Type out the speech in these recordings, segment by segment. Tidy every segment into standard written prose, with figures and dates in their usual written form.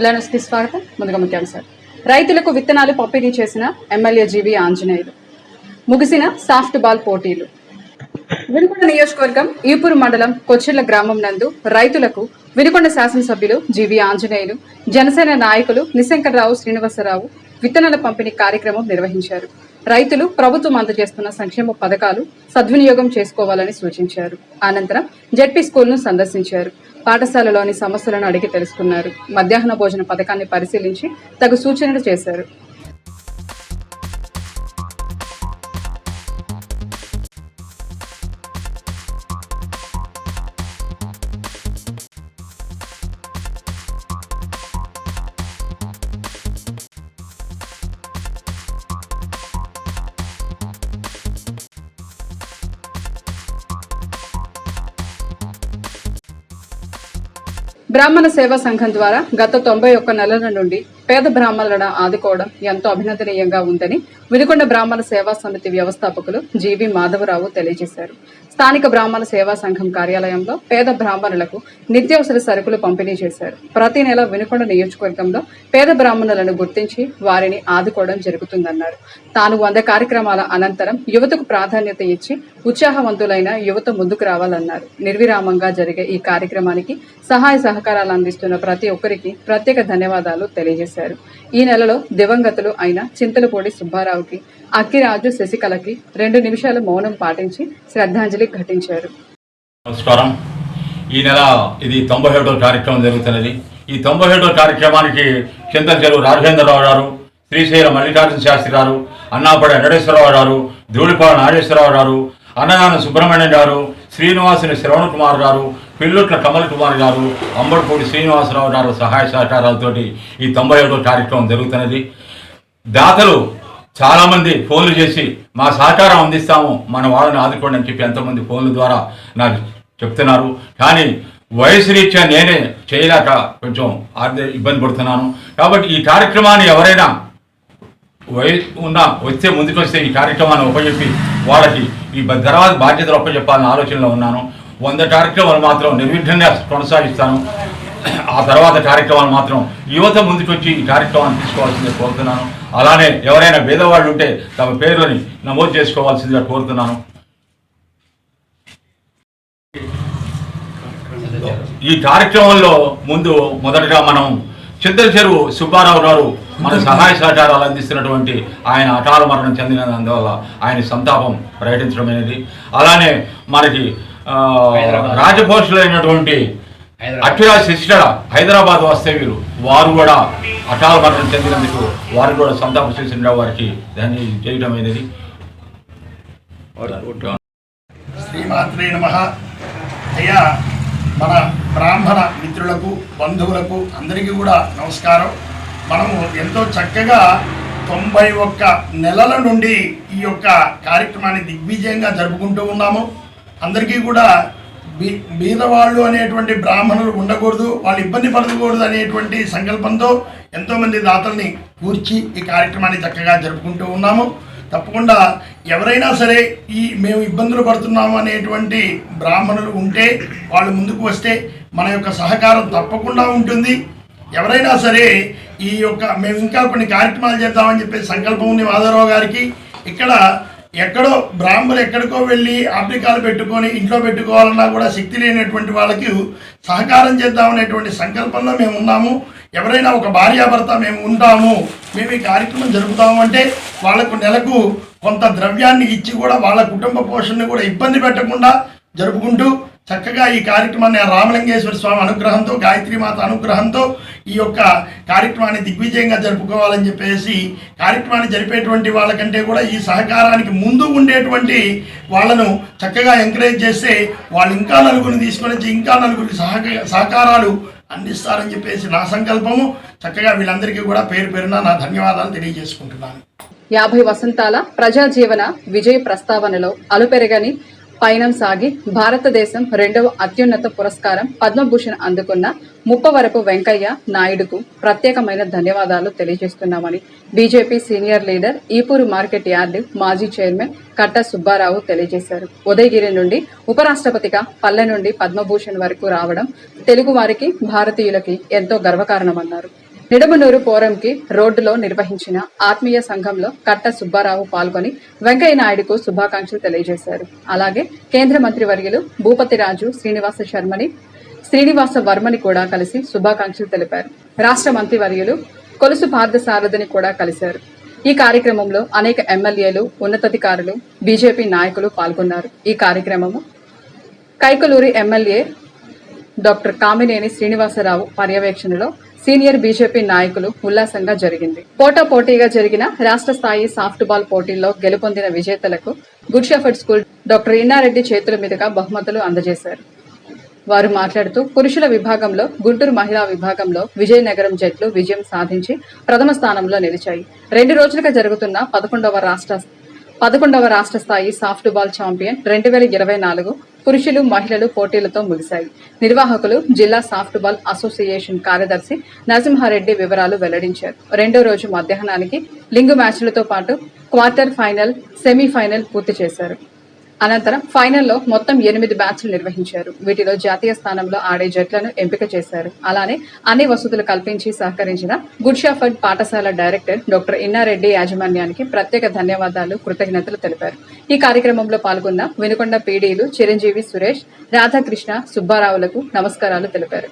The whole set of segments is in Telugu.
ఎల్ఎన్ఎస్కి స్వాగతం. ముందుగా ముఖ్యాంశాలు. రైతులకు విత్తనాలు పంపిణీ చేసిన ఎమ్మెల్యే జీవి ఆంజనేయులు. ముగిసిన సాఫ్ట్ బాల్ పోటీలు. వినుకొండ నియోజకవర్గం ఈపూరు మండలం కొచ్చిళ్ల గ్రామం నందు రైతులకు వినుకొండ శాసనసభ్యులు జీవి ఆంజనేయులు, జనసేన నాయకులు నిశంకర్రావు శ్రీనివాసరావు విత్తనాల పంపిణీ కార్యక్రమం నిర్వహించారు. రైతులు ప్రభుత్వం అందజేస్తున్న సంక్షేమ పథకాలు సద్వినియోగం చేసుకోవాలని సూచించారు. అనంతరం జెడ్పీ స్కూల్ను సందర్శించారు. పాఠశాలలోని సమస్యలను అడిగి తెలుసుకున్నారు. మధ్యాహ్న భోజన పథకాన్ని పరిశీలించి తగు సూచనలు చేశారు. బ్రాహ్మణ సేవా సంఘం ద్వారా గత 91 నెలల నుండి పేద బ్రాహ్మణులను ఆదుకోవడం ఎంతో అభినందనీయంగా ఉందని వినుకొండ బ్రాహ్మణ సేవా సమితి వ్యవస్థాపకులు జీవి మాధవరావు తెలియజేశారు. స్థానిక బ్రాహ్మణ సేవా సంఘం కార్యాలయంలో పేద బ్రాహ్మణులకు నిత్యావసర సరుకులు పంపిణీ చేశారు. ప్రతి నెల వినుకొండ నియోజకవర్గంలో పేద బ్రాహ్మణులను గుర్తించి వారిని ఆదుకోవడం జరుగుతుందన్నారు. తాను 100 కార్యక్రమాల అనంతరం యువతకు ప్రాధాన్యత ఇచ్చి ఉత్సాహవంతులైన యువత ముందుకు రావాలన్నారు. నిర్విరామంగా జరిగే ఈ కార్యక్రమానికి సహాయ సహకారాలు అందిస్తున్న ప్రతి ఒక్కరికి ప్రత్యేక ధన్యవాదాలు తెలియజేశారు. ఈ నెలలో దివంగతులు అయిన చింతలపూడి సుబ్బారావుకి, అక్కిరాజు శశికళకి 2 నిమిషాలు మౌనం పాటించి శ్రద్ధాంజలి ఘటించారు. నమస్కారం. ఈ నెల ఇది 97వ కార్యక్రమం జరుగుతున్నది. ఈ 97వ కార్యక్రమానికి చింతలచెరువు రాఘవేంద్రరావు గారు, శ్రీశైల మల్లికార్జున శాస్త్రి గారు, అన్నాపడి వెంకటేశ్వరరావు గారు, ధూళిపాల నాగేశ్వరరావు గారు, అన్నదాన సుబ్రహ్మణ్యం గారు, శ్రీనివాసుని శ్రవణ కుమార్ గారు, పిల్లుట్ల కమల్ కుమార్ గారు, అంబడిపూడి శ్రీనివాసరావు గారు సహాయ సహకారాలతోటి ఈ 97వ కార్యక్రమం జరుగుతున్నది. దాతలు చాలామంది ఫోన్లు చేసి మా సహకారం అందిస్తాము, మన వాళ్ళని ఆదుకోండి అని చెప్పి ఎంతోమంది ఫోన్ల ద్వారా నాకు చెప్తున్నారు. కానీ వయసు రీత్యా నేనే చేయలేక కొంచెం ఇబ్బంది పడుతున్నాను. కాబట్టి ఈ కార్యక్రమాన్ని ఎవరైనా వస్తే ముందుకు వస్తే ఈ కార్యక్రమాన్ని ఉపజెప్పి వాళ్ళకి ఈ తర్వాత బాధ్యతలు ఉపజెప్పాలని ఆలోచనలో ఉన్నాను. 100 కార్యక్రమాలు మాత్రం నిర్విఘ్నంగా కొనసాగిస్తాను. ఆ తర్వాత కార్యక్రమాలు మాత్రం యువత ముందుకు వచ్చి ఈ కార్యక్రమాన్ని తీసుకోవాల్సిందిగా కోరుతున్నాను. అలానే ఎవరైనా పేదవాళ్ళు ఉంటే తమ పేర్లని నమోదు చేసుకోవాల్సిందిగా కోరుతున్నాను. ఈ కార్యక్రమంలో మొదటగా మనం చింతలచెరువు సుబ్బారావు గారు మన సహాయ సహకారాలు అందిస్తున్నటువంటి ఆయన అకాల మరణం చెందినందువల్ల ఆయన సంతాపం ప్రకటించడమైనది. అలానే మనకి రాజభోషులైనటువంటి అక్కిరాజు శశికళ హైదరాబాద్ వాస్తవ్యులు వారు కూడా అకాల మరణం చెందినందుకు వారు కూడా సంతాప సూచన వారికి దాన్ని చేయడమైనది. శ్రీమాత్రే నమః. అయ్యా, మన బ్రాహ్మణ మిత్రులకు, బంధువులకు అందరికీ కూడా నమస్కారం. మనము ఎంతో చక్కగా 91 నెలల నుండి ఈ యొక్క కార్యక్రమాన్ని దిగ్విజయంగా జరుపుకుంటూ ఉన్నాము. అందరికీ కూడా బీదవాళ్ళు అనేటువంటి బ్రాహ్మణులు ఉండకూడదు, వాళ్ళు ఇబ్బంది పడకూడదు అనేటువంటి సంకల్పంతో ఎంతోమంది దాతల్ని కూర్చి ఈ కార్యక్రమాన్ని చక్కగా జరుపుకుంటూ ఉన్నాము. తప్పకుండా ఎవరైనా సరే మేము ఇబ్బందులు పడుతున్నాము అనేటువంటి బ్రాహ్మణులు ఉంటే వాళ్ళు ముందుకు వస్తే మన యొక్క సహకారం తప్పకుండా ఉంటుంది. ఎవరైనా సరే మేము ఇంకా కొన్ని కార్యక్రమాలు చేద్దామని చెప్పేసి సంకల్పం ఉంది మాధవరావు గారికి. ఎక్కడో బ్రాహ్మణులు ఎక్కడికో వెళ్ళి అప్లికాలు పెట్టుకొని ఇంట్లో పెట్టుకోవాలన్నా కూడా శక్తి లేనటువంటి వాళ్ళకి సహకారం చేద్దామనేటువంటి సంకల్పంలో మేము ఉన్నాము. ఎవరైనా ఒక భార్యాభర్త మేము ఉంటాము, మేము ఈ కార్యక్రమం జరుపుతాము అంటే వాళ్లకు నెలకు కొంత ద్రవ్యాన్ని ఇచ్చి కూడా వాళ్ళ కుటుంబ పోషణని కూడా ఇబ్బంది పెట్టకుండా జరుపుకుంటూ చక్కగా ఈ కార్యక్రమాన్ని రామలింగేశ్వర స్వామి అనుగ్రహంతో, గాయత్రీమాత అనుగ్రహంతో ఈ యొక్క కార్యక్రమాన్ని దిగ్విజయంగా జరుపుకోవాలని చెప్పేసి కార్యక్రమాన్ని జరిపేటువంటి వాళ్ళకంటే కూడా ఈ సహకారానికి ముందు ఉండేటువంటి వాళ్ళను చక్కగా ఎంకరేజ్ చేస్తే వాళ్ళు ఇంకా నలుగురిని తీసుకొని వచ్చి ఇంకా నలుగురికి సహకారాలు అందిస్తారని చెప్పేసి నా సంకల్పము. చక్కగా వీళ్ళందరికీ కూడా పేరు పేరున నా ధన్యవాదాలు తెలియజేసుకుంటున్నాను. 50 వసంతాల ప్రజాజీవన విజయ ప్రస్తావనలో అలుపెరగని పయనం సాగి భారతదేశం 2వ అత్యున్నత పురస్కారం పద్మభూషణ్ అందుకున్న ముప్పవరపు వెంకయ్య నాయుడుకు ప్రత్యేకమైన ధన్యవాదాలు తెలియజేస్తున్నామని BJP senior leader Ipuru market yard మాజీ చైర్మన్ కట్ట సుబ్బారావు తెలియజేశారు. ఉదయగిరి నుండి ఉపరాష్ట్రపతిగా పల్లె నుండి పద్మభూషణ్ వరకు రావడం తెలుగు వారికి, భారతీయులకి ఎంతో గర్వకారణమన్నారు. నిడమనూరు పోరంకి రోడ్డులో నిర్వహించిన ఆత్మీయ సంఘంలో కట్ట సుబ్బారావు పాల్గొని వెంకయ్య నాయుడుకు శుభాకాంక్షలు తెలియజేశారు. అలాగే కేంద్ర మంత్రి వర్యులు భూపతిరాజు శ్రీనివాస వర్మని కూడా కలిసి శుభాకాంక్షలు తెలిపారు. రాష్ట్ర మంత్రి వర్యులు కొలుసు పార్థసారథిని కూడా కలిశారు. ఈ కార్యక్రమంలో అనేక ఎమ్మెల్యేలు, ఉన్నతాధికారులు, బీజేపీ నాయకులు పాల్గొన్నారు. ఈ కార్యక్రమము కైకలూరి ఎమ్మెల్యే డాక్టర్ కామినేని శ్రీనివాసరావు పర్యవేక్షణలో సీనియర్ బీజేపీ నాయకులు ఉల్లాసంగా జరిగింది. పోటాపోటీగా జరిగిన రాష్ట్ర స్థాయి సాఫ్ట్ బాల్ పోటీల్లో గెలుపొందిన విజేతలకు good shepherd school doctor Inna Reddy చేతుల మీదుగా బహుమతులు అందజేశారు. వారు మాట్లాడుతూ పురుషుల విభాగంలో గుంటూరు మహిళా విభాగంలో విజయనగరం జట్లు విజయం సాధించి ప్రథమ స్థానంలో నిలిచాయి. 2 రోజులుగా జరుగుతున్న 11వ రాష్ట్ర స్థాయి సాఫ్ట్ బాల్ ఛాంపియన్ 2024 పురుషులు మహిళలు పోటీలతో ముగిశాయి. నిర్వాహకులు జిల్లా సాఫ్ట్ బాల్ అసోసియేషన్ కార్యదర్శి నరసింహారెడ్డి వివరాలు వెల్లడించారు. 2వ రోజు మధ్యాహ్నానికి లింగు మ్యాచ్లతో పాటు క్వార్టర్ ఫైనల్, సెమీఫైనల్ పూర్తి చేశారు. అనంతరం ఫైనల్లో మొత్తం 8 మ్యాచ్లు నిర్వహించారు. వీటిలో జాతీయ స్థానంలో ఆడే జట్లను ఎంపిక చేశారు. అలానే అన్ని వసతులు కల్పించి సహకరించిన గుడ్ షెఫర్డ్ పాఠశాల డైరెక్టర్ డాక్టర్ ఇన్నారెడ్డి యాజమాన్యానికి ప్రత్యేక ధన్యవాదాలు, కృతజ్ఞతలు తెలిపారు. ఈ కార్యక్రమంలో పాల్గొన్న వినుకొండ పీడీలు చిరంజీవి సురేష్, రాధాకృష్ణ, సుబ్బారావులకు నమస్కారాలు తెలిపారు.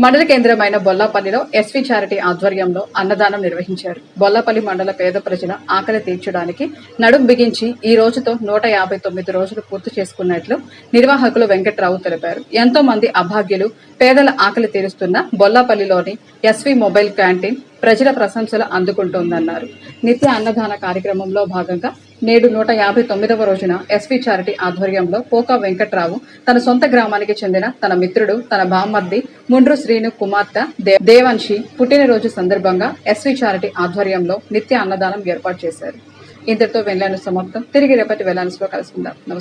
మండల కేంద్రమైన బొల్లాపల్లిలో ఎస్వి చారిటీ ఆధ్వర్యంలో అన్నదానం నిర్వహించారు. బొల్లాపల్లి మండల పేద ప్రజల ఆకలి తీర్చడానికి నడుం బిగించి ఈ రోజుతో 159 రోజులు పూర్తి చేసుకున్నట్లు నిర్వాహకులు వెంకట్రావు తెలిపారు. ఎంతో మంది అభాగ్యులు, పేదల ఆకలి తీరుస్తున్న బొల్లాపల్లిలోని ఎస్వి మొబైల్ క్యాంటీన్ ప్రజల ప్రశంసలు అందుకుంటోందన్నారు. నిత్య అన్నదాన కార్యక్రమంలో భాగంగా నేడు 159వ రోజున ఎస్వి చారిటీ ఆధ్వర్యంలో పోకా వెంకట్రావు తన సొంత గ్రామానికి చెందిన తన మిత్రుడు, తన బామ్మర్ది ముండ్రు శ్రీను కుమార్తె దేవాన్షి పుట్టినరోజు సందర్భంగా ఎస్వి చారిటీ ఆధ్వర్యంలో నిత్య అన్నదానం ఏర్పాటు చేశారు. ఇంతటితో వెళ్లాను సమాప్తం. తిరిగి రేపటి వెళ్లానులో కలుసుకుందాం.